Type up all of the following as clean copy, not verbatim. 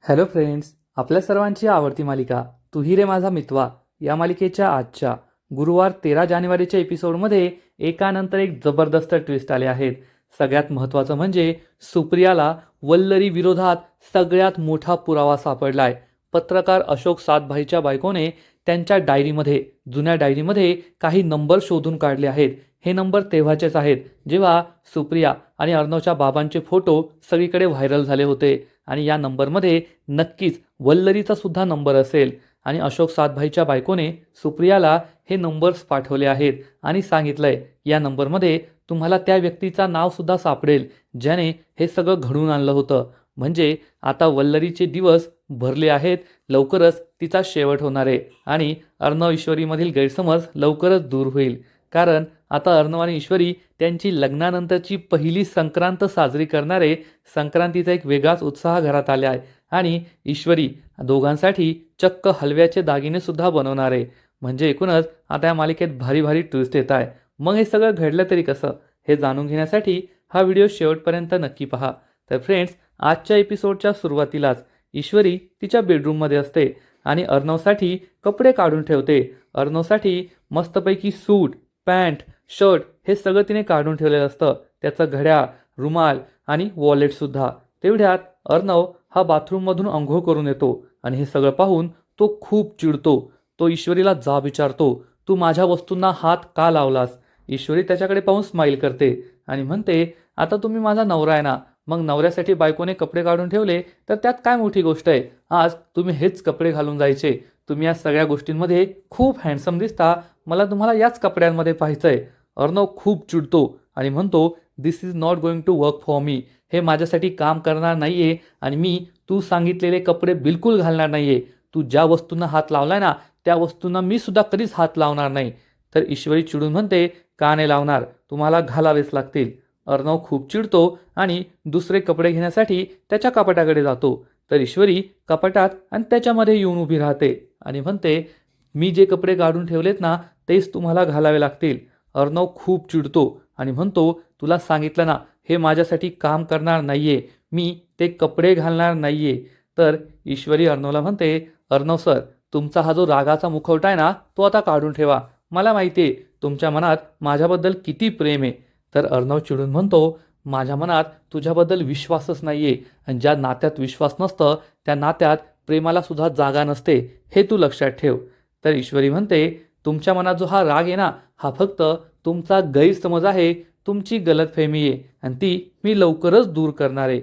Hello friends, आपल्या सर्वांची आवडती मालिका तू ही रे माझा मितवा या मालिकेच्या आजच्या गुरुवार 13 जानेवारीच्या एपिसोडमध्ये एकानंतर एक जबरदस्त ट्विस्ट आले आहेत. सगळ्यात महत्त्वाचं म्हणजे सुप्रियाला वल्लरी विरोधात सगळ्यात मोठा पुरावा सापडलाय. पत्रकार अशोक सातभाईच्या बायकोने त्यांच्या डायरीमध्ये, जुन्या डायरीमध्ये काही नंबर शोधून काढले आहेत. हे नंबर तेव्हाचेच आहेत जेव्हा सुप्रिया आणि अर्णवच्या बाबांचे फोटो सगळीकडे व्हायरल झाले होते. आणि या नंबरमध्ये नक्कीच वल्लरीचा सुद्धा नंबर असेल. आणि अशोक सातभाईच्या बायकोने सुप्रियाला हे नंबर्स पाठवले आहेत आणि सांगितलंय या नंबरमध्ये तुम्हाला त्या व्यक्तीचा नाव सुद्धा सापडेल ज्याने हे सगळं घडवून आणलं होतं. म्हणजे आता वल्लरीचे दिवस भरले आहेत, लवकरच तिचा शेवट होणार आहे आणि अर्णव ईश्वरीमधील गैरसमज लवकरच दूर होईल. कारण आता अर्णव आणि ईश्वरी त्यांची लग्नानंतरची पहिली संक्रांत साजरी करणारे. संक्रांतीचा एक वेगळाच उत्साह घरात आला आहे आणि ईश्वरी दोघांसाठी चक्क हलव्याचे दागिने सुद्धा बनवणार आहे. म्हणजे एकूणच आता या मालिकेत भारी भारी ट्विस्ट येत आहे. मग हे सगळं घडलं तरी कसं हे जाणून घेण्यासाठी हा व्हिडिओ शेवटपर्यंत नक्की पहा. तर फ्रेंड्स, आजच्या एपिसोडच्या सुरुवातीलाच ईश्वरी तिच्या बेडरूममध्ये असते आणि अर्णवसाठी कपडे काढून ठेवते. अर्णवसाठी मस्तपैकी सूट, पॅन्ट, शर्ट हे सगळं तिने काढून ठेवलेलं असतं. त्याचं घड्याळ, रुमाल आणि वॉलेटसुद्धा. तेवढ्यात अर्णव हा बाथरूममधून अंघोळ करून येतो आणि हे सगळं पाहून तो खूप चिडतो. तो ईश्वरीला जाब विचारतो, तू माझ्या वस्तूंना हात का लावलास? ईश्वरी त्याच्याकडे पाहून स्माईल करते आणि म्हणते, आता तुम्ही माझा नवरा आहे ना, मग नवऱ्यासाठी बायकोने कपडे काढून ठेवले तर त्यात काय मोठी गोष्ट आहे? आज तुम्ही हेच कपडे घालून जायचे. तुम्ही या सगळ्या गोष्टींमध्ये खूप हँडसम दिसता, मला तुम्हाला याच कपड्यांमध्ये पाहायचंय. अर्णव खूप चिडतो आणि म्हणतो, this is not going to work for me. हे माझ्यासाठी काम करणार नाहीये आणि मी तू सांगितलेले कपडे बिलकुल घालणार नाहीये. तू ज्या वस्तूंना हात लावलाय ना त्या वस्तूंना मी सुद्धा कधीच हात लावणार नाही. तर ईश्वरी चिडून म्हणते, का नाही लावणार? तुम्हाला घालावेच लागतील. अर्णव खूप चिडतो आणि दुसरे कपडे घेण्यासाठी त्याच्या कपाटाकडे जातो. तर ईश्वरी कपाटात आणि त्याच्यामध्ये येऊन उभी राहते आणि म्हणते, मी जे कपडे काढून ठेवलेत ना तेच तुम्हाला घालावे लागतील. अर्णव खूप चिडतो आणि म्हणतो, तुला सांगितलं ना हे माझ्यासाठी काम करणार नाहीये, मी ते कपडे घालणार नाहीये. तर ईश्वरी अर्णवला म्हणते, अर्णव सर, तुमचा हा जो रागाचा मुखवटा आहे ना तो आता काढून ठेवा. मला माहिती आहे तुमच्या मनात माझ्याबद्दल किती प्रेम आहे. तर अर्णव चिडून म्हणतो, माझ्या मनात तुझ्याबद्दल विश्वासच नाहीये आणि ज्या नात्यात विश्वास नसतं त्या नात्यात प्रेमाला सुद्धा जागा नसते, हे तू लक्षात ठेव. तर ईश्वरी म्हणते, तुमच्या मनात जो हा राग आहे ना हा फक्त तुमचा गैरसमज आहे, तुमची गलतफहमी आहे आणि ती मी लवकरच दूर करणार आहे.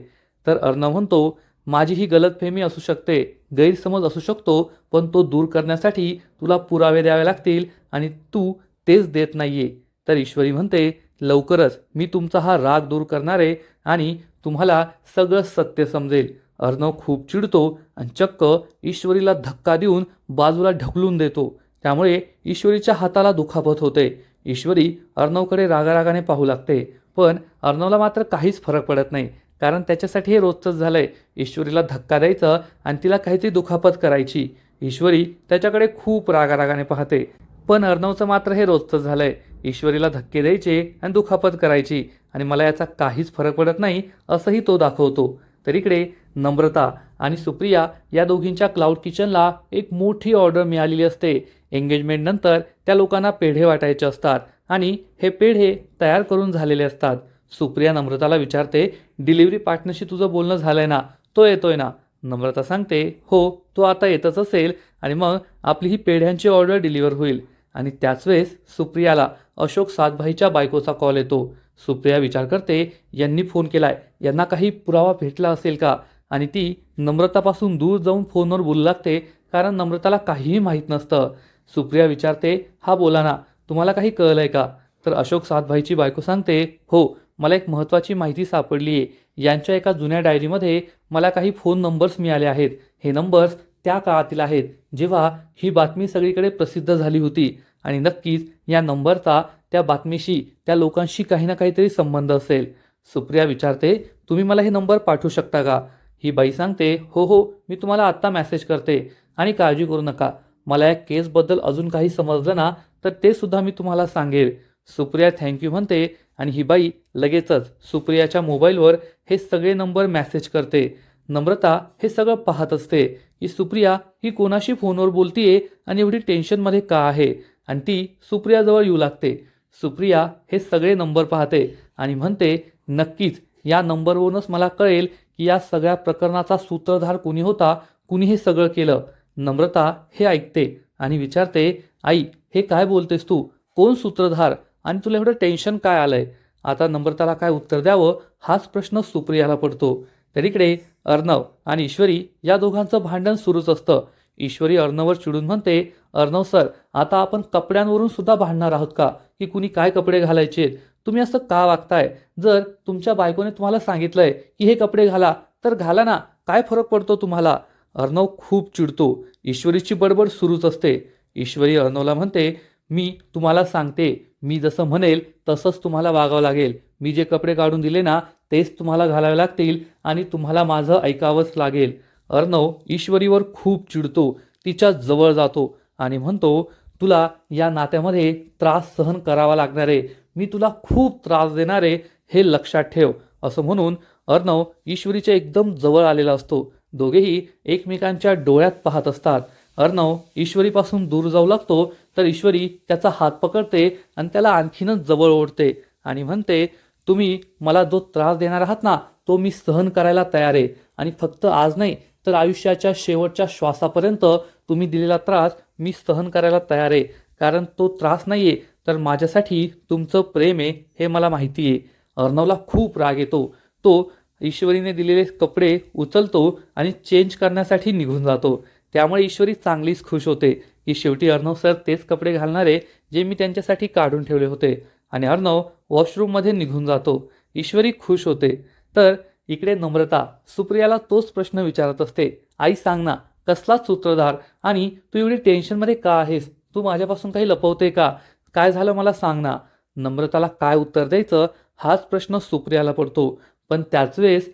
तर अर्णव म्हणतो, माझी ही गलतफहमी असू शकते, गैरसमज असू शकतो, पण तो दूर करण्यासाठी तुला पुरावे द्यावे लागतील आणि तू तेच देत नाहीये. तर ईश्वरी म्हणते, लवकरच मी तुमचा हा राग दूर करणार आहे आणि तुम्हाला सगळं सत्य समजेल. अर्णव खूप चिडतो आणि चक्क ईश्वरीला धक्का देऊन बाजूला ढकलून देतो. त्यामुळे ईश्वरीच्या हाताला दुखापत होते. ईश्वरी अर्णवकडे रागारागाने पाहू लागते, पण अर्णवला मात्र काहीच फरक पडत नाही. कारण त्याच्यासाठी हे रोजचंच झालंय, ईश्वरीला धक्का द्यायचं आणि तिला काहीतरी दुखापत करायची. ईश्वरी त्याच्याकडे खूप रागारागाने पाहते, पण अर्णवचं मात्र हे रोजचंच झालंय, ईश्वरीला धक्के द्यायचे आणि दुखापत करायची आणि मला याचा काहीच फरक पडत नाही असंही तो दाखवतो. तर इकडे नम्रता आणि सुप्रिया या दोघींच्या क्लाउड किचनला एक मोठी ऑर्डर मिळालेली असते. एंगेजमेंट नंतर त्या लोकांना पेढे वाटायचे असतात आणि हे पेढे तयार करून झालेले असतात. सुप्रिया नम्रताला विचारते, डिलिव्हरी पार्टनरशी तुझं बोलणं झालंय ना, तो येतोय ना? नम्रता सांगते, हो, तो आता येतच असेल आणि मग आपली ही पेढ्यांची ऑर्डर डिलिव्हर होईल. आणि त्याच वेळेस सुप्रियाला अशोक सातभाईच्या बायकोचा कॉल येतो. सुप्रिया विचार करते, यांनी फोन केलाय, यांना काही पुरावा भेटला असेल का? आणि ती नम्रतापासून दूर जाऊन फोनवर बोलू लागते, कारण नम्रताला काहीही माहीत नसतं. सुप्रिया विचारते, हा बोला ना, तुम्हाला काही कळलंय का? तर अशोक सातभाईची बायको सांगते, हो, मला एक महत्त्वाची माहिती सापडली आहे. यांच्या एका जुन्या डायरीमध्ये मला काही फोन नंबर्स मिळाले आहेत. हे नंबर्स त्या काळातील आहेत जेव्हा ही बातमी सगळीकडे प्रसिद्ध झाली होती आणि नक्कीच या नंबरचा त्या बातमीशी, त्या लोकांशी काही ना काहीतरी संबंध असेल. सुप्रिया विचारते, तुम्ही मला हे नंबर पाठवू शकता का? ही बाई सांगते, हो हो, मी तुम्हाला आत्ता मेसेज करते आणि काळजी करू नका, मला या केसबद्दल अजून काही समजलं ना तर ते सुद्धा मी तुम्हाला सांगेल. सुप्रिया थँक्यू म्हणते आणि ही बाई लगेचच सुप्रियाच्या मोबाईलवर हे सगळे नंबर मेसेज करते. नम्रता हे सगळं पाहत असते की सुप्रिया ही कोणाशी फोनवर बोलतीये आणि एवढी टेन्शनमध्ये का आहे, आणि ती सुप्रियाजवळ येऊ लागते. सुप्रिया हे सगळे नंबर पाहते आणि म्हणते, नक्कीच या नंबरवरूनच मला कळेल की या सगळ्या प्रकरणाचा सूत्रधार कुणी होता, कुणी हे सगळं केलं. नम्रता हे ऐकते आणि विचारते, आई हे काय बोलतेस तू, कोण सूत्रधार, आणि तुला एवढं टेन्शन काय आलंय? आता नम्रताला काय उत्तर द्यावं हाच प्रश्न सुप्रियाला पडतो. तर इकडे अर्णव आणि ईश्वरी या दोघांचं भांडण सुरूच असतं. ईश्वरी अर्णववर चिडून म्हणते, अर्णव सर, आता आपण कपड्यांवरून सुद्धा भांडणार आहोत का, की कुणी काय कपडे घालायचे? तुम्ही असं का वागताय? जर तुमच्या बायकोने तुम्हाला सांगितलंय की हे कपडे घाला तर घाला ना, काय फरक पडतो तुम्हाला? अर्णव खूप चिडतो. ईश्वरीची बडबड सुरूच असते. ईश्वरी अर्णवला म्हणते, मी तुम्हाला सांगते, मी जसं म्हणेल तसंच तुम्हाला वागावं लागेल. मी जे कपडे काढून दिले ना तेच तुम्हाला घालावे लागतील आणि तुम्हाला माझं ऐकावंच लागेल. अर्णव ईश्वरीवर खूप चिडतो, तिच्या जवळ जातो आणि म्हणतो, तुला या नात्यामध्ये त्रास सहन करावा लागणार आहे, मी तुला खूप त्रास देणार आहे, हे लक्षात ठेव. असं म्हणून अर्णव ईश्वरीच्या एकदम जवळ आलेला असतो. दोघेही एकमेकांच्या डोळ्यात पाहत असतात. अर्णव ईश्वरीपासून दूर जाऊ लागतो तर ईश्वरी त्याचा हात पकडते आणि त्याला आणखीनच जवळ ओढते आणि म्हणते, तुम्ही मला जो त्रास देणार आहात ना तो मी सहन करायला तयार आहे, आणि फक्त आज नाही तर आयुष्याच्या शेवटच्या श्वासापर्यंत तुम्ही दिलेला त्रास मी सहन करायला तयार आहे. कारण तो त्रास नाही आहे तर माझ्यासाठी तुमचं प्रेम आहे हे मला माहिती आहे. अर्णवला खूप राग येतो. तो ईश्वरीने दिलेले कपडे उचलतो आणि चेंज करण्यासाठी निघून जातो. त्यामुळे ईश्वरी चांगलीच खुश होते की शेवटी अर्णव सर तेच कपडे घालणारे जे मी त्यांच्यासाठी काढून ठेवले होते, आणि अर्णव वॉशरूममध्ये निघून जातो. ईश्वरी खुश होते. तर इकडे नम्रता सुप्रियाला तोच प्रश्न विचारत असते, आई सांग ना, कसला सूत्रधार, आणि तू एवढी टेन्शनमध्ये का आहेस? तू माझ्यापासून काही लपवते का? काय झालं मला सांग ना. नम्रताला काय उत्तर द्यायचं हाच प्रश्न सुप्रियाला पडतो. पण त्याच वेळेस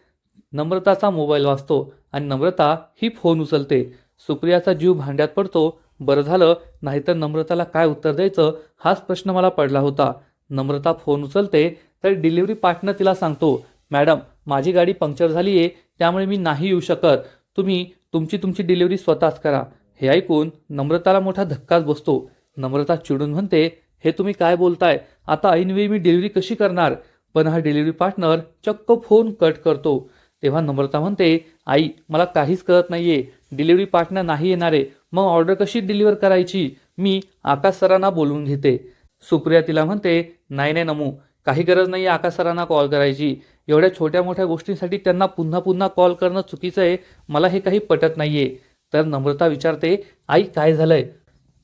नम्रताचा मोबाईल वाजतो आणि नम्रता ही फोन उचलते. सुप्रियाचा जीव भांड्यात पडतो. बरं झालं, नाहीतर नम्रताला काय उत्तर द्यायचं हाच प्रश्न मला पडला होता. नम्रता फोन उचलते तर डिलिव्हरी पार्टनर तिला सांगतो, मॅडम माझी गाडी पंक्चर झाली आहे, त्यामुळे मी नाही येऊ शकत, तुम्ही तुमची डिलिव्हरी स्वतःच करा. हे ऐकून नम्रताला मोठा धक्काच बसतो. नम्रता चिडून म्हणते, हे तुम्ही काय बोलताय? आता ऐनवेळी मी डिलिव्हरी कशी करणार? पण हा डिलिव्हरी पार्टनर चक्क फोन कट करतो. तेव्हा नम्रता म्हणते, आई मला काहीच कळत नाहीये, डिलिव्हरी पार्टनर नाही येणारे, मग ऑर्डर कशी डिलिव्हर करायची? मी आकाश सरांना बोलवून घेते. सुप्रिया तिला म्हणते, नाही नाही नमू, काही गरज नाही आहे आकाश सरांना कॉल करायची. एवढ्या छोट्या मोठ्या गोष्टींसाठी त्यांना पुन्हा पुन्हा कॉल करणं चुकीचं आहे, मला हे काही पटत नाहीये. तर नम्रता विचारते, आई काय झालंय?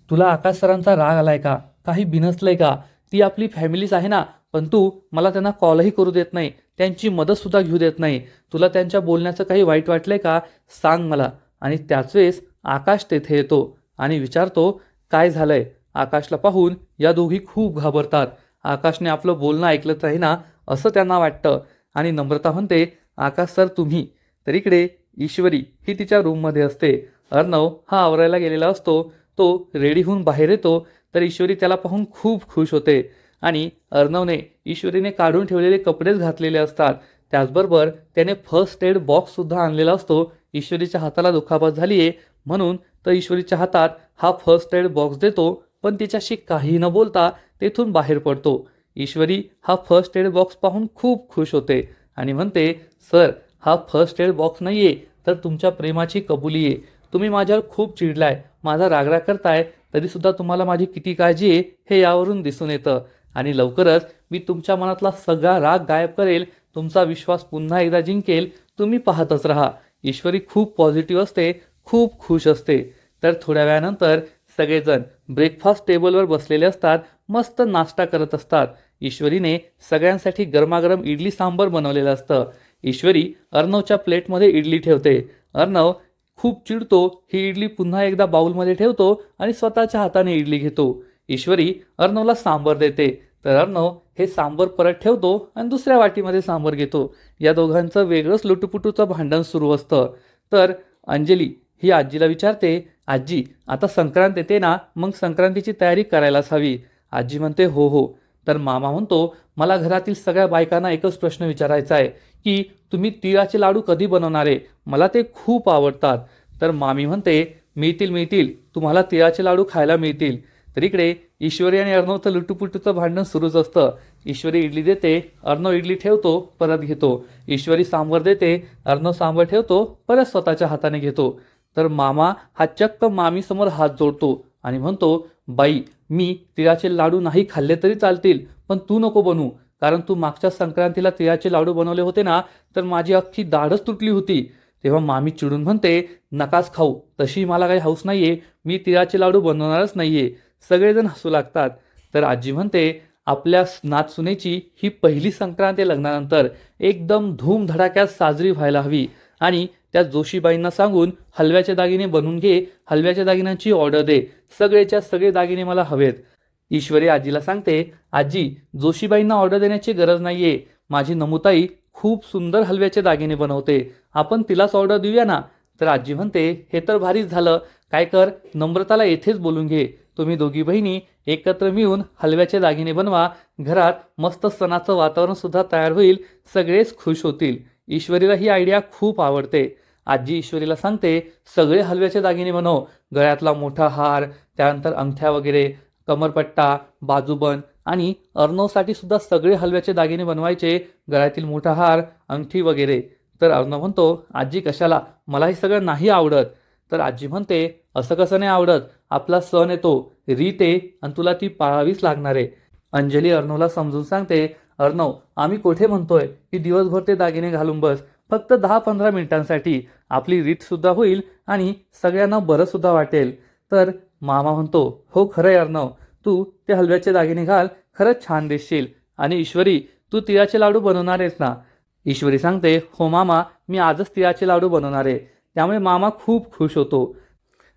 तुला आकाश सरांचा राग आलाय का? काही बिनसलंय का? ती आपली फॅमिलीच आहे ना, पण तू मला त्यांना कॉलही करू देत नाही, त्यांची मदतसुद्धा घेऊ देत नाही. तुला त्यांच्या बोलण्याचं काही वाईट वाटलंय का? सांग मला. आणि त्याच वेळेस आकाश तेथे येतो आणि विचारतो, काय झालंय? आकाशला पाहून या दोघी खूप घाबरतात. आकाशने आपलं बोलणं ऐकलंच आहे ना असं त्यांना वाटतं. आणि नम्रता म्हणते, आकाश सर तुम्ही. तर इकडे ईश्वरी ही तिच्या रूममध्ये असते. अर्णव हा आवरायला गेलेला असतो. तो रेडी होऊन बाहेर येतो तर ईश्वरी त्याला पाहून खूप खुश होते. आणि अर्णवने ईश्वरीने काढून ठेवलेले कपडेच घातलेले असतात. त्याचबरोबर त्याने फर्स्ट एड बॉक्ससुद्धा आणलेला असतो. ईश्वरीच्या हाताला दुखापत झाली आहे म्हणून तर ईश्वरीच्या हातात हा फर्स्ट एड बॉक्स देतो, पण तिच्याशी काही न बोलता तेथून बाहेर पडतो. ईश्वरी हा फर्स्ट एड बॉक्स पाहून खूप खुश होते आणि म्हणते, सर हा फर्स्ट एड बॉक्स नाही आहे तर तुमच्या प्रेमाची कबुली आहे. तुम्ही माझ्यावर खूप चिडलाय, माझा रागराग करताय, तरीसुद्धा तुम्हाला माझी किती काळजी आहे हे यावरून दिसून येतं. आणि लवकरच मी तुमच्या मनातला सगळा राग गायब करेल, तुमचा विश्वास पुन्हा एकदा जिंकेल, तुम्ही पाहतच राहा. ईश्वरी खूप पॉझिटिव्ह असते, खूप खुश असते. तर थोड्या वेळानंतर सगळेजण ब्रेकफास्ट टेबलवर बसलेले असतात, मस्त नाश्ता करत असतात. ईश्वरीने सगळ्यांसाठी गरमागरम इडली सांबर बनवलेलं असतं. ईश्वरी अर्णवच्या प्लेटमध्ये इडली ठेवते. अर्णव खूप चिडतो, ही इडली पुन्हा एकदा बाउलमध्ये ठेवतो आणि स्वतःच्या हाताने इडली घेतो. ईश्वरी अर्णवला सांबर देते तर अर्णव हे सांबर परत ठेवतो आणि दुसऱ्या वाटीमध्ये सांबर घेतो. या दोघांचं वेगळंच लुटुपुटूचं भांडण सुरू असतं. तर अंजली ही आजीला विचारते, आजी आता संक्रांत येते ना, मग संक्रांतीची तयारी करायलाच हवी. आजी म्हणते, हो हो. तर मामा म्हणतो, मला घरातील सगळ्या बायकांना एकच प्रश्न विचारायचा आहे की तुम्ही तिळाचे लाडू कधी बनवणार आहे? मला ते खूप आवडतात. तर मामी म्हणते, मिळतील तुम्हाला तिळाचे लाडू खायला मिळतील. तर इकडे ईश्वरी आणि अर्णवचं लुटूपुटूचं भांडण सुरूच असतं. ईश्वरी इडली देते, अर्णव इडली ठेवतो, परत घेतो. ईश्वरी सांबर देते, अर्णव सांबर ठेवतो, परत स्वतःच्या हाताने घेतो. तर मामा हा चक्क मामीसमोर हात जोडतो आणि म्हणतो, बाई, मी तिळाचे लाडू नाही खाल्ले तरी चालतील, पण तू नको बनू. कारण तू मागच्या संक्रांतीला तिळाचे लाडू बनवले होते ना, तर माझी अख्खी दाढच तुटली होती. तेव्हा मामी चिडून म्हणते, नकाच खाऊ, तशी मला काही हौस नाहीये, मी तिळाचे लाडू बनवणारच नाहीये. सगळेजण हसू लागतात. तर आजी म्हणते, आपल्या नातसुनेची ही पहिली संक्रांत आहे लग्नानंतर, एकदम धूमधडाक्यात साजरी व्हायला हवी. आणि त्या जोशीबाईंना सांगून हलव्याचे दागिने बनवून घे, हलव्याच्या दागिन्यांची ऑर्डर दे, सगळेच्या सगळे दागिने मला हवेत. ईश्वरी आजीला सांगते, आजी, जोशीबाईंना ऑर्डर देण्याची गरज नाहीये, माझी नमुताई खूप सुंदर हलव्याचे दागिने बनवते, आपण तिलाच ऑर्डर देऊया ना. तर आजी म्हणते, हे तर भारीच झालं, काय कर, नम्रताला येथेच बोलून घे, तुम्ही दोघी बहिणी एकत्र मिळून हलव्याचे दागिने बनवा, घरात मस्त सणाचं वातावरण सुद्धा तयार होईल, सगळेच खुश होतील. ईश्वरीला ही आयडिया खूप आवडते. आजी ईश्वरीला सांगते, सगळे हलव्याचे दागिने बनव, गळ्यातला मोठा हार, त्यानंतर अंगठ्या वगैरे, कमरपट्टा, बाजूबंद आणि अर्णवसाठी सुद्धा सगळे हलव्याचे दागिने बनवायचे, गळ्यातील मोठा हार, अंगठी वगैरे. तर अर्णव म्हणतो, आजी कशाला, मला हे सगळं नाही आवडत. तर आजी म्हणते, असं कसं नाही आवडत, आपला सण येतो, रीत आहे आणि तुला ती पाळावीच लागणार आहे. अंजली अर्णवला समजून सांगते, अर्णव, आम्ही कोठे म्हणतोय की दिवसभर ते दागिने घालून बस, फक्त 10-15 मिनिटांसाठी आपली रीत सुद्धा होईल आणि सगळ्यांना बरं सुद्धा वाटेल. तर मामा म्हणतो, हो खरंय अर्णव, तू ते हलव्याचे दागिने घाल, खरंच छान दिसशील. आणि ईश्वरी, तू तिळाचे लाडू बनवणार आहेस ना. ईश्वरी सांगते, हो मामा, मी आजच तिळाचे लाडू बनवणार आहे. त्यामुळे मामा खूप खुश होतो.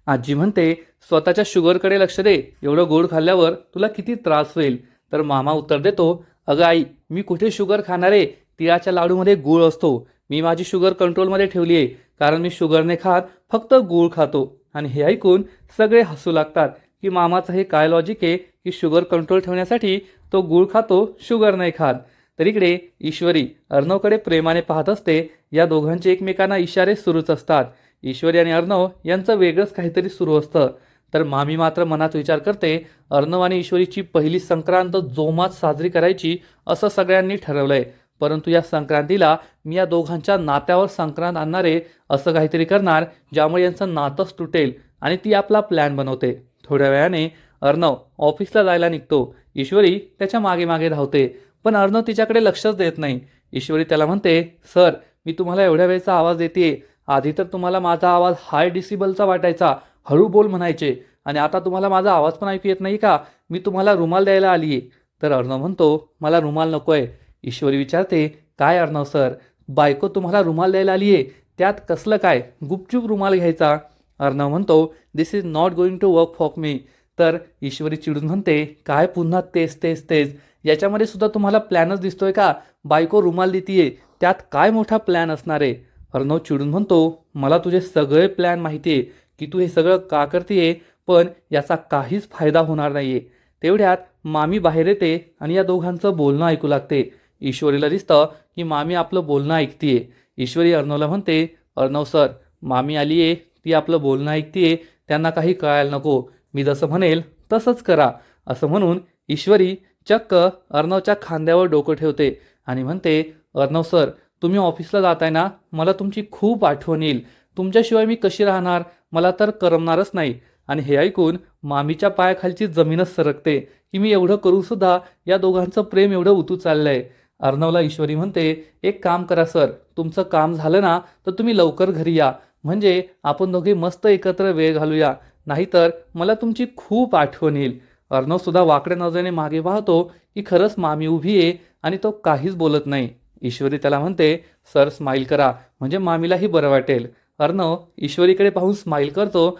आजी म्हणते, स्वतःच्या शुगरकडे लक्ष दे, एवढं गोड खाल्ल्यावर तुला किती त्रास होईल. तर मामा उत्तर देतो, अगं आई, मी कुठे शुगर खाणार आहे, तिळाच्या लाडूमध्ये गूळ असतो, मी माझी शुगर कंट्रोलमध्ये ठेवली आहे, कारण मी शुगर नाही खात, फक्त गूळ खातो. आणि हे ऐकून सगळे हसू लागतात की मामाचं हे काय लॉजिक आहे की शुगर कंट्रोल ठेवण्यासाठी तो गूळ खातो, शुगर नाही खात. तर इकडे ईश्वरी अर्णवकडे प्रेमाने पाहत असते. या दोघांचे एकमेकांना इशारे सुरूच असतात. ईश्वरी आणि अर्णव यांचं वेगळंच काहीतरी सुरू असतं. तर मामी मात्र मनात विचार करते, अर्णव आणि ईश्वरीची पहिली संक्रांत जोमात साजरी करायची असं सगळ्यांनी ठरवलंय, परंतु या संक्रांतीला मी या दोघांच्या नात्यावर संक्रांत आणणारे असं काहीतरी करणार ज्यामुळे यांचं नातंच तुटेल. आणि ती आपला प्लॅन बनवते. थोड्या वेळाने अर्णव ऑफिसला जायला निघतो. ईश्वरी त्याच्या मागे मागे धावते, पण अर्णव तिच्याकडे लक्षच देत नाही. ईश्वरी त्याला म्हणते, सर, मी तुम्हाला एवढ्या वेळचा आवाज देते, आधी तर तुम्हाला माझा आवाज हाय डिसिबलचा वाटायचा, हळू बोल म्हणायचे, आणि आता तुम्हाला माझा आवाज पण ऐकू येत नाही का, मी तुम्हाला रुमाल द्यायला आली आहे. तर अर्णव म्हणतो, मला रुमाल नको आहे. ईश्वरी विचारते, काय अर्णव सर, बायको तुम्हाला रुमाल द्यायला आली आहे, त्यात कसलं काय, गुपचूप रुमाल घ्यायचा. अर्णव म्हणतो, this is not going to work for me. तर ईश्वरी चिडून म्हणते, काय पुन्हा तेच तेच तेच, याच्यामध्ये सुद्धा तुम्हाला प्लॅनच दिसतोय का, बायको रुमाल देतीये, त्यात काय मोठा प्लॅन असणार आहे. अर्णव चिडून म्हणतो, मला तुझे सगळे प्लॅन माहिती आहे की तू हे सगळं का करतेय, पण याचा काहीच फायदा होणार नाहीये. तेवढ्यात मामी बाहेर येते आणि या दोघांचं बोलणं ऐकू लागते. ईश्वरीला दिसतं की मामी आपलं बोलणं ऐकतीये. ईश्वरी अर्णवला म्हणते, अर्णव सर, मामी आली आहे, ती आपलं बोलणं ऐकतीये, त्यांना काही कळायला नको, मी जसं म्हणेल तसंच करा. असं म्हणून ईश्वरी चक्क अर्णवच्या खांद्यावर डोकं ठेवते आणि म्हणते, अर्णव सर, तुम्ही ऑफिसला जाताय ना, मला तुमची खूप आठवण येईल, तुमच्याशिवाय मी कशी राहणार, मला तर करमणारच नाही. आणि हे ऐकून मामीच्या पायाखालची जमीनच सरकते की मी एवढं करू सुद्धा या दोघांचं प्रेम एवढं उतू चाललंय. अर्णवला ईश्वरी म्हणते, एक काम करा सर, तुमचं काम झालं ना तर तुम्ही लवकर घरी या, म्हणजे आपण दोघे मस्त एकत्र वेळ घालूया, नाहीतर मला तुमची खूप आठवण येईल. अर्णव सुद्धा वाकड्या नजरेने मागे पाहतो की खरंच मामी उभी आहे आणि तो काहीच बोलत नाही. ईश्वरी त्याला म्हणते, सर स्माईल करा, म्हणजे मामीलाही बरं वाटेल. अर्णव ईश्वरीकडे पाहून स्माईल करतो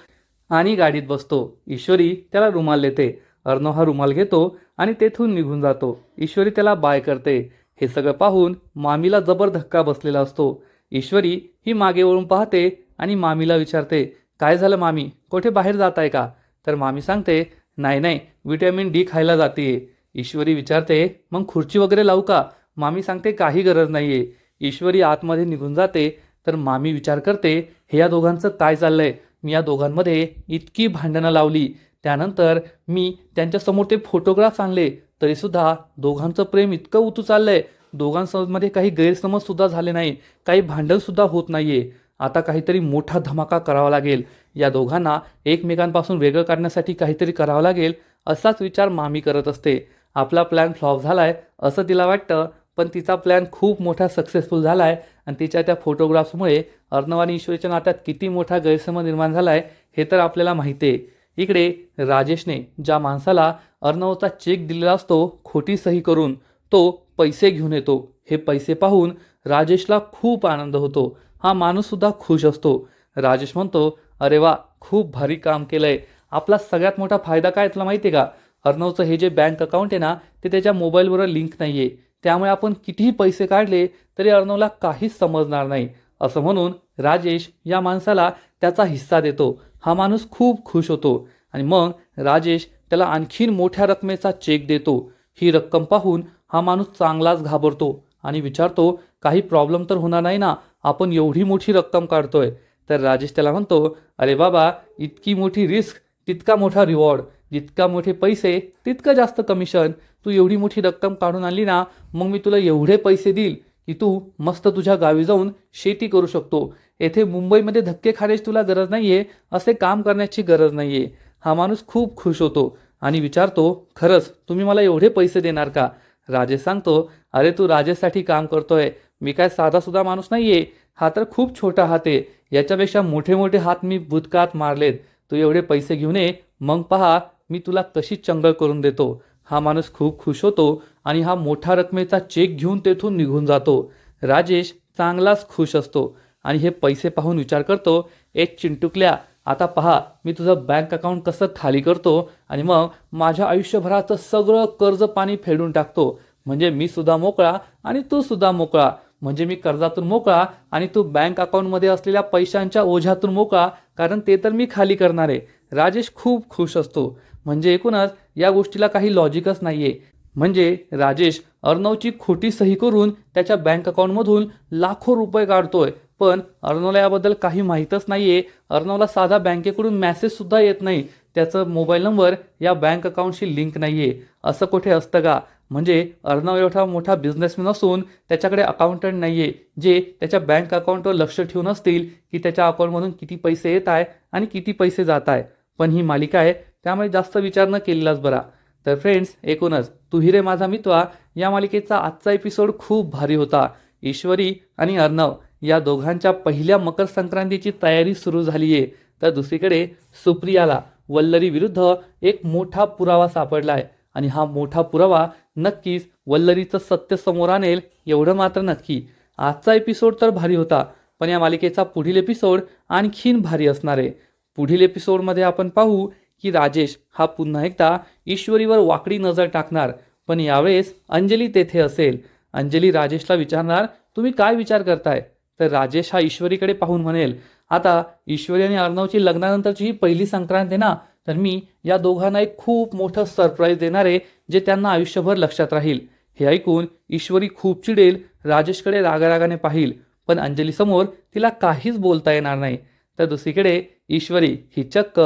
आणि गाडीत बसतो. ईश्वरी त्याला रुमाल देते. अर्णव हा रुमाल घेतो आणि तेथून निघून जातो. ईश्वरी त्याला बाय करते. हे सगळं पाहून मामीला जबर धक्का बसलेला असतो. ईश्वरी ही मागे वळून पाहते आणि मामीला विचारते, काय झालं मामी, कुठे बाहेर जात आहे का. तर मामी सांगते, नाही नाही, विटॅमिन डी खायला जाते. ईश्वरी विचारते, मग खुर्ची वगैरे लावू का. मामी सांगते, काही गरज नाही आहे. ईश्वरी आतमध्ये निघून जाते तर मामी विचार करते, हे या दोघांचं काय चाललंय, मी या दोघांमध्ये इतकी भांडणं लावली, त्यानंतर मी त्यांच्यासमोर ते फोटोग्राफ्स आणले, तरीसुद्धा दोघांचं प्रेम इतकं उतू चाललंय, दोघांमध्ये काही गैरसमजसुद्धा झाले नाही, काही भांडणसुद्धा होत नाहीये. आता काहीतरी मोठा धमाका करावा लागेल, या दोघांना एकमेकांपासून वेगळं काढण्यासाठी काहीतरी करावं लागेल, असाच विचार मामी करत असते. आपला प्लॅन फ्लॉप झालाय असं तिला वाटतं, पण तिचा प्लॅन खूप मोठा सक्सेसफुल झालाय आणि तिच्या त्या फोटोग्राफ्समुळे अर्णव आणि ईश्वरीच्या नात्यात किती मोठा गैरसमज निर्माण झालाय हे तर आपल्याला माहिती आहे. इकडे राजेशने ज्या माणसाला अर्णवचा चेक दिलेला असतो खोटी सही करून, तो पैसे घेऊन येतो. हे पैसे पाहून राजेशला खूप आनंद होतो. हा माणूससुद्धा खुश असतो. राजेश म्हणतो, अरे वा, खूप भारी काम केलंय. आपला सगळ्यात मोठा फायदा काय तुला माहिती आहे का? अर्णवचं हे जे बँक अकाउंट आहे ना, ते त्याच्या मोबाईलवर लिंक नाही आहे, त्यामुळे आपण कितीही पैसे काढले तरी अर्णवला काहीच समजणार नाही. असं म्हणून राजेश या माणसाला त्याचा हिस्सा देतो. हा माणूस खूप खुश होतो आणि मग राजेश त्याला आणखीन मोठ्या रकमेचा चेक देतो. ही रक्कम पाहून हा माणूस चांगलाच घाबरतो आणि विचारतो, काही प्रॉब्लेम तर होणार नाही ना, आपण एवढी मोठी रक्कम काढतोय. तर राजेश त्याला म्हणतो, अरे बाबा, इतकी मोठी रिस्क तितका मोठा रिवॉर्ड, जितका मोठे पैसे तितकं जास्त कमिशन. तू एवढी मोठी रक्कम काढून आणली ना, मग मी तुला एवढे पैसे देईल की तू मस्त तुझ्या गावी जाऊन शेती करू शकतो. येथे मुंबईमध्ये धक्के खाण्याची तुला गरज नाही आहे, असे काम करण्याची गरज नाही आहे. हा माणूस खूप खुश होतो आणि विचारतो, खरंच तुम्ही मला एवढे पैसे देणार का? राजेश सांगतो, अरे तू राजेशसाठी काम करतोय, मी काय साधासुद्धा माणूस नाही आहे. हा तर खूप छोटा हात आहे, याच्यापेक्षा मोठे मोठे हात मी भूतकाळात मारलेत. तू एवढे पैसे घेऊन ये, मग पहा मी तुला कशी चंगळ करून देतो. हा माणूस खूप खुश होतो आणि हा मोठा रकमेचा चेक घेऊन तेथून निघून जातो. राजेश चांगलाच खुश असतो आणि हे पैसे पाहून विचार करतो, एक चिंटुकल्या, आता पहा मी तुझं बँक अकाउंट कसं खाली करतो आणि मग माझ्या आयुष्यभराचं सगळं कर्ज पाणी फेडून टाकतो. म्हणजे मी सुद्धा मोकळा आणि तू सुद्धा मोकळा. म्हणजे मी कर्जातून मोकळा आणि तू बँक अकाउंटमध्ये असलेल्या पैशांच्या ओझ्यातून मोकळा, कारण ते तर मी खाली करणार आहे. राजेश खूप खुश असतो. म्हणजे एकूणच या गोष्टीला काही लॉजिकच नाही आहे. म्हणजे राजेश अर्णवची खोटी सही करून त्याच्या बँक अकाउंटमधून लाखो रुपये काढतोय, पण अर्णवला याबद्दल काही माहीतच नाही आहे. अर्णवला साधा बँकेकडून मेसेजसुद्धा येत नाही, त्याचं मोबाईल नंबर या बँक अकाउंटशी लिंक नाही आहे. असं कुठे असतं का? म्हणजे अर्णव एवढा मोठा बिझनेसमॅन असून त्याच्याकडे अकाउंटंट नाही आहे, जे त्याच्या बँक अकाउंटवर लक्ष ठेवून असतील की त्याच्या अकाउंटमधून किती पैसे येत आहे आणि किती पैसे जात आहे. पण ही मालिका आहे, त्यामुळे जास्त विचार न केलेलाच बरा. तर फ्रेंड्स, एकूणच तू ही रे माझा मित्वा या मालिकेचा आजचा एपिसोड खूप भारी होता. ईश्वरी आणि अर्णव या दोघांच्या पहिल्या मकर संक्रांतीची तयारी सुरू झाली आहे. तर दुसरीकडे सुप्रियाला वल्लरी विरुद्ध एक मोठा पुरावा सापडला आहे आणि हा मोठा पुरावा नक्कीच वल्लरीचं सत्य समोर आणेल, एवढं मात्र नक्की. आजचा एपिसोड तर भारी होता, पण या मालिकेचा पुढील एपिसोड आणखीन भारी असणार आहे. पुढील एपिसोडमध्ये आपण पाहू की राजेश हा पुन्हा एकदा ईश्वरीवर वाकडी नजर टाकणार, पण यावेळेस अंजली तेथे असेल. अंजली राजेशला विचारणार, तुम्ही काय विचार करताय? तर राजेश हा ईश्वरीकडे पाहून म्हणेल, आता ईश्वरी आणि अर्णवची लग्नानंतरची ही पहिली संक्रांत आहे ना, तर मी या दोघांना एक खूप मोठं सरप्राईज देणार आहे, जे त्यांना आयुष्यभर लक्षात राहील. हे ऐकून ईश्वरी खूप चिडेल, राजेशकडे रागारागाने पाहिल, पण अंजलीसमोर तिला काहीच बोलता येणार नाही. तर दुसरीकडे ईश्वरी ही चक्क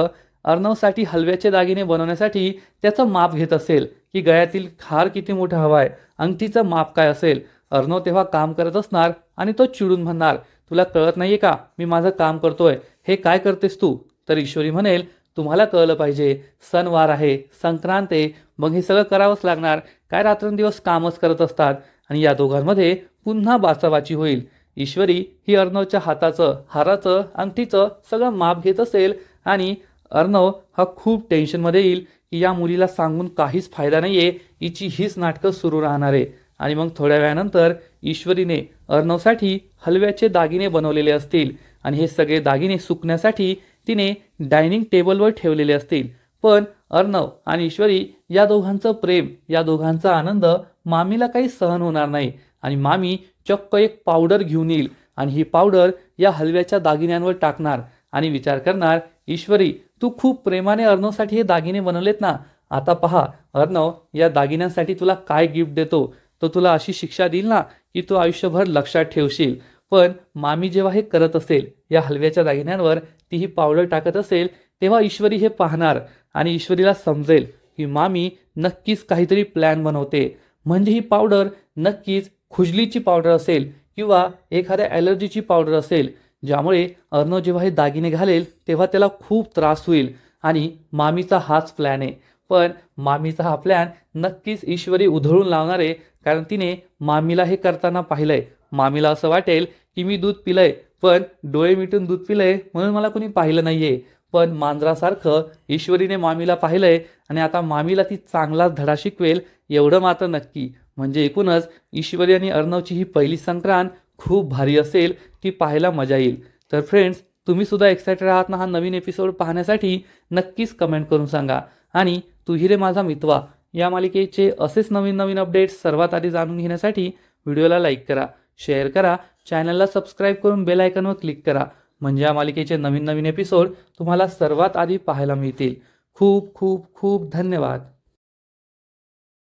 अर्णवसाठी हलव्याचे दागिने बनवण्यासाठी त्याचं माप घेत असेल की गळ्यातील हार किती मोठा हवा आहे, अंगठीचं माप काय असेल. अर्णव तेव्हा काम करत असणार आणि तो चिडून म्हणणार, तुला कळत नाहीये का, मी माझं काम करतोय, हे काय करतेस तू? तर ईश्वरी म्हणेल, तुम्हाला कळलं पाहिजे, सणवार आहे, संक्रांत आहे, मग हे सगळं करावंच लागणार. काय रात्रंदिवस कामच करत असतात आणि या दोघांमध्ये पुन्हा बाचाबाची होईल. ईश्वरी ही अर्णवच्या हाताचं, हाराचं, अंगठीचं सगळं माप घेत असेल आणि अर्णव हा खूप टेन्शनमध्ये येईल की या मुलीला सांगून काहीच फायदा नाही आहे, हिची हीच नाटकं सुरू राहणार आहे. आणि मग थोड्या वेळानंतर ईश्वरीने अर्णवसाठी हलव्याचे दागिने बनवलेले असतील आणि हे सगळे दागिने सुकण्यासाठी तिने डायनिंग टेबलवर ठेवलेले असतील. पण अर्णव आणि ईश्वरी या दोघांचं प्रेम, या दोघांचा आनंद मामीला काही सहन होणार नाही आणि मामी चक्क एक पावडर घेऊन येईल आणि ही पावडर या हलव्याच्या दागिन्यांवर टाकणार आणि विचार करणार, ईश्वरी तू खूप प्रेमाने अर्णवसाठी हे दागिने बनवलेत ना, आता पहा अर्णव या दागिन्यांसाठी तुला काय गिफ्ट देतो. तो तुला अशी शिक्षा देईल ना की तू आयुष्यभर लक्षात ठेवशील. पण मामी जेव्हा हे करत असेल, या हलव्याच्या दागिन्यांवर ती ही पावडर टाकत असेल, तेव्हा ईश्वरी हे पाहणार आणि ईश्वरीला समजेल की मामी नक्कीच काहीतरी प्लॅन बनवते. म्हणजे ही पावडर नक्कीच खुजलीची पावडर असेल किंवा एखाद्या ॲलर्जीची पावडर असेल, ज्यामुळे अर्णव जेव्हा हे दागिने घालेल तेव्हा त्याला खूप त्रास होईल आणि मामीचा हाच प्लॅन आहे. पण मामीचा हा प्लॅन नक्कीच ईश्वरी उधळून लावणार आहे, कारण तिने मामीला हे करताना पाहिलंय. मामीला असं वाटेल की मी दूध पिलंय, पण डोळे मिटून दूध पिलंय म्हणून मला कोणी पाहिलं नाहीये. पण मांजरासारखं ईश्वरीने मामीला पाहिलंय आणि आता मामीला ती चांगलाच धडा शिकवेल, एवढं मात्र नक्की. म्हणजे एकूणच ईश्वरी आणि अर्णवची ही पहिली संक्रांत खूप भारी असेल, ती पाहायला मजा येईल. तर फ्रेंड्स, तुम्ही सुद्धा एक्सायटेड आहात ना हा नवीन एपिसोड पाहण्यासाठी? नक्कीच कमेंट करून सांगा. आणि तू ही रे माझा मितवा या मालिकेचे असेच नवीन नवीन अपडेट्स सर्वात आधी जाणून घेण्यासाठी व्हिडिओला लाईक करा, शेअर करा, चॅनलला सबस्क्राईब करून बेल आयकॉनवर क्लिक करा. म्हणजे या मालिकेचे नवीन नवीन एपिसोड तुम्हाला सर्वात आधी पाहायला मिळतील. खूप खूप खूप धन्यवाद.